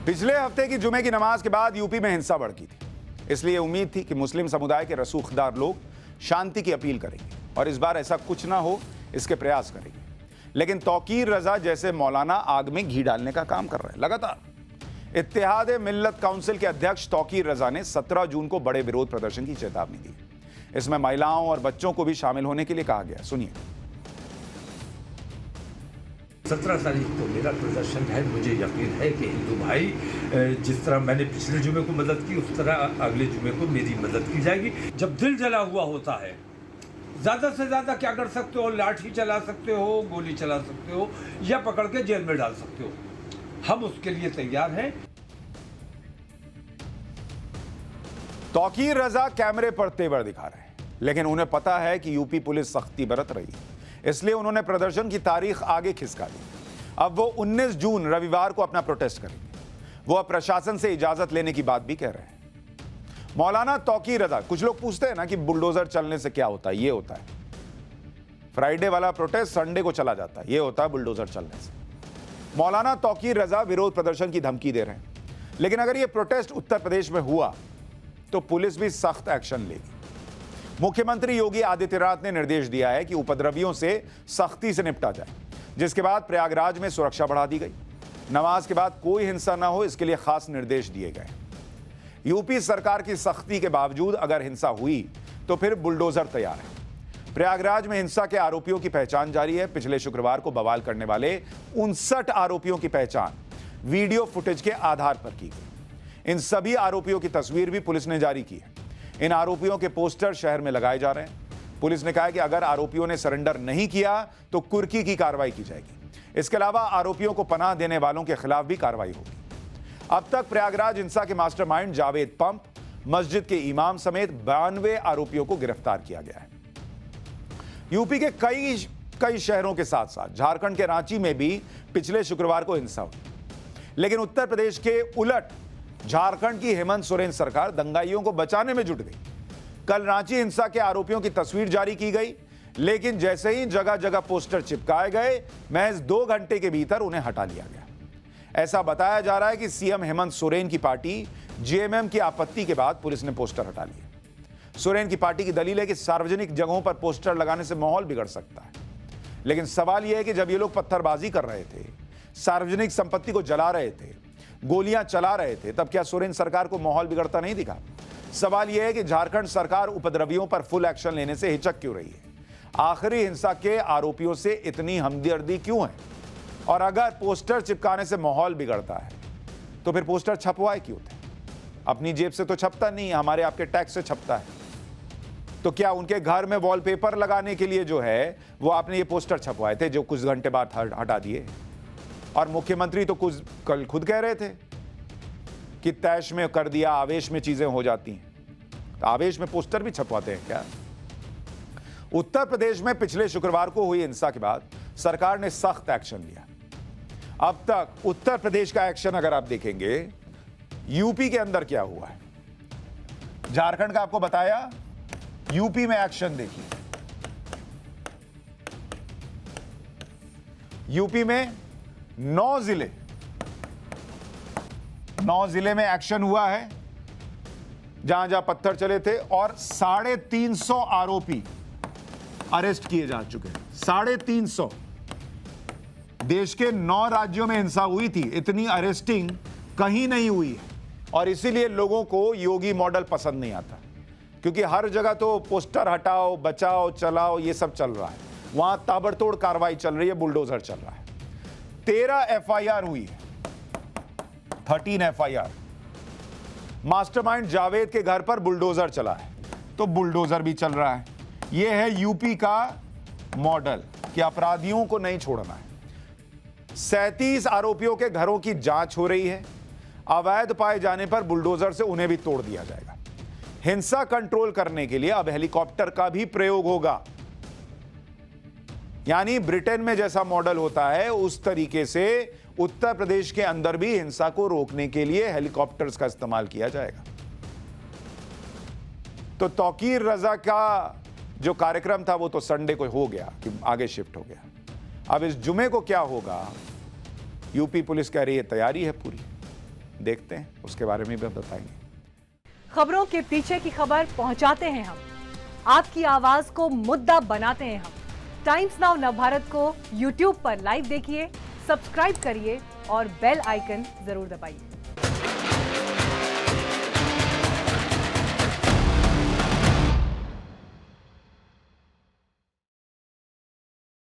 पिछले हफ्ते की जुमे की नमाज के बाद यूपी में हिंसा भड़की थी, इसलिए उम्मीद थी कि मुस्लिम समुदाय के रसूखदार लोग शांति की अपील करेंगे और इस बार ऐसा कुछ ना हो इसके प्रयास करेंगे। लेकिन तौकीर रजा जैसे मौलाना आग में घी डालने का काम कर रहे हैं लगातार। इत्तेहाद मिल्लत काउंसिल के अध्यक्ष तौकीर रजा ने 17 जून को बड़े विरोध प्रदर्शन की चेतावनी दी। इसमें महिलाओं और बच्चों को भी शामिल होने के लिए कहा गया। सुनिए। 17 तारीख को मेरा प्रदर्शन है। मुझे यकीन है कि हिंदू भाई जिस तरह मैंने पिछले जुमे को मदद की उस तरह अगले जुमे को मेरी मदद की जाएगी। जब दिल जला हुआ होता है, ज़्यादा से ज़्यादा क्या कर सकते हो? लाठी चला सकते हो, गोली चला सकते हो या पकड़ के जेल में डाल सकते हो। हम उसके लिए तैयार हैं। तौकीर रजा कैमरे पर तेवर दिखा रहे हैं, लेकिन उन्हें पता है कि यूपी पुलिस सख्ती बरत रही है, इसलिए उन्होंने प्रदर्शन की तारीख आगे खिसका दी। अब वो 19 जून रविवार को अपना प्रोटेस्ट करेंगे। वो अब प्रशासन से इजाजत लेने की बात भी कह रहे हैं। मौलाना तौकीर रजा, कुछ लोग पूछते हैं ना कि बुलडोजर चलने से क्या होता है। ये होता है फ्राइडे वाला प्रोटेस्ट संडे को चला जाता है, ये होता है बुलडोजर चलने से। मौलाना तौकीर रजा विरोध प्रदर्शन की धमकी दे रहे हैं, लेकिन अगर ये प्रोटेस्ट उत्तर प्रदेश में हुआ तो पुलिस भी सख्त एक्शन लेगी। मुख्यमंत्री योगी आदित्यनाथ ने निर्देश दिया है कि उपद्रवियों से सख्ती से निपटा जाए, जिसके बाद प्रयागराज में सुरक्षा बढ़ा दी गई। नमाज के बाद कोई हिंसा न हो, इसके लिए खास निर्देश दिए गए। यूपी सरकार की सख्ती के बावजूद अगर हिंसा हुई तो फिर बुलडोजर तैयार है। प्रयागराज में हिंसा के आरोपियों की पहचान जारी है। पिछले शुक्रवार को बवाल करने वाले 59 आरोपियों की पहचान वीडियो फुटेज के आधार पर की गई। इन सभी आरोपियों की तस्वीर भी पुलिस ने जारी की है। इन आरोपियों के पोस्टर शहर में लगाए जा रहे हैं। पुलिस ने कहा है कि अगर आरोपियों ने सरेंडर नहीं किया तो कुर्की की कार्रवाई की जाएगी। इसके अलावा आरोपियों को पनाह देने वालों के खिलाफ भी कार्रवाई होगी। अब तक प्रयागराज हिंसा के मास्टरमाइंड जावेद पंप, मस्जिद के इमाम समेत 92 आरोपियों को गिरफ्तार किया गया है। यूपी के कई शहरों के साथ साथ झारखंड के रांची में भी पिछले शुक्रवार को हिंसा हुई, लेकिन उत्तर प्रदेश के उलट झारखंड की हेमंत सोरेन सरकार दंगाइयों को बचाने में जुट गई। कल रांची हिंसा के आरोपियों की तस्वीर जारी की गई, लेकिन जैसे ही जगह जगह पोस्टर चिपकाए गए, महज 2 घंटे के भीतर उन्हें हटा लिया गया। ऐसा बताया जा रहा है कि सीएम हेमंत सोरेन की पार्टी जेएमएम की आपत्ति के बाद पुलिस ने पोस्टर हटा लिए। सोरेन की पार्टी की दलील है कि सार्वजनिक जगहों पर पोस्टर लगाने से माहौल बिगड़ सकता है, लेकिन सवाल यह है कि जब ये लोग पत्थरबाजी कर रहे थे, सार्वजनिक संपत्ति को जला रहे थे, गोलियां चला रहे थे, तब क्या सोरेन सरकार को माहौल बिगड़ता नहीं दिखा? सवाल यह है कि झारखंड सरकार उपद्रवियों पर फुल एक्शन लेने से हिचक क्यों रही है? आखिरी हिंसा के आरोपियों से इतनी हमदर्दी क्यों है? और अगर पोस्टर चिपकाने से माहौल बिगड़ता है तो फिर पोस्टर छपवाए क्यों थे? अपनी जेब से तो छपता नहीं, हमारे आपके टैक्स से छपता है। तो क्या उनके घर में वॉलपेपर लगाने के लिए जो है वो आपने ये पोस्टर छपवाए थे जो कुछ घंटे बाद हटा दिए? और मुख्यमंत्री तो कुछ कल खुद कह रहे थे कि तैश में कर दिया, आवेश में चीजें हो जाती हैं। तो आवेश में पोस्टर भी छपवाते हैं क्या? उत्तर प्रदेश में पिछले शुक्रवार को हुई हिंसा के बाद सरकार ने सख्त एक्शन लिया। अब तक उत्तर प्रदेश का एक्शन अगर आप देखेंगे, यूपी के अंदर क्या हुआ है, झारखंड का आपको बताया, यूपी में एक्शन देखिए। यूपी में 9 जिले में एक्शन हुआ है, जहां जहां पत्थर चले थे, और 350 आरोपी अरेस्ट किए जा चुके हैं। 350। देश के 9 राज्यों में हिंसा हुई थी, इतनी अरेस्टिंग कहीं नहीं हुई है। और इसीलिए लोगों को योगी मॉडल पसंद नहीं आता, क्योंकि हर जगह तो पोस्टर हटाओ, बचाओ, चलाओ, ये सब चल रहा है। वहां ताबड़तोड़ कार्रवाई चल रही है, बुलडोजर चल रहा है। 13 एफआईआर हुई है, 13 एफआईआर। मास्टरमाइंड जावेद के घर पर बुलडोजर चला है, तो बुलडोजर भी चल रहा है। यह है यूपी का मॉडल कि अपराधियों को नहीं छोड़ना है। 37 आरोपियों के घरों की जांच हो रही है। अवैध पाए जाने पर बुलडोजर से उन्हें भी तोड़ दिया जाएगा। हिंसा कंट्रोल करने के लिए अब हेलीकॉप्टर का भी प्रयोग होगा। यानी ब्रिटेन में जैसा मॉडल होता है उस तरीके से उत्तर प्रदेश के अंदर भी हिंसा को रोकने के लिए हेलीकॉप्टर्स का इस्तेमाल किया जाएगा। तो तौकीर रजा का जो कार्यक्रम था वो तो संडे को हो गया कि आगे शिफ्ट हो गया। अब इस जुमे को क्या होगा, यूपी पुलिस कह रही है तैयारी है पूरी। देखते हैं, उसके बारे में भी बताएंगे। खबरों के पीछे की खबर पहुंचाते हैं हम, आपकी आवाज को मुद्दा बनाते हैं हम। टाइम्स नाउ नवभारत को YouTube पर लाइव देखिए, सब्सक्राइब करिए और बेल आइकन जरूर दबाइए।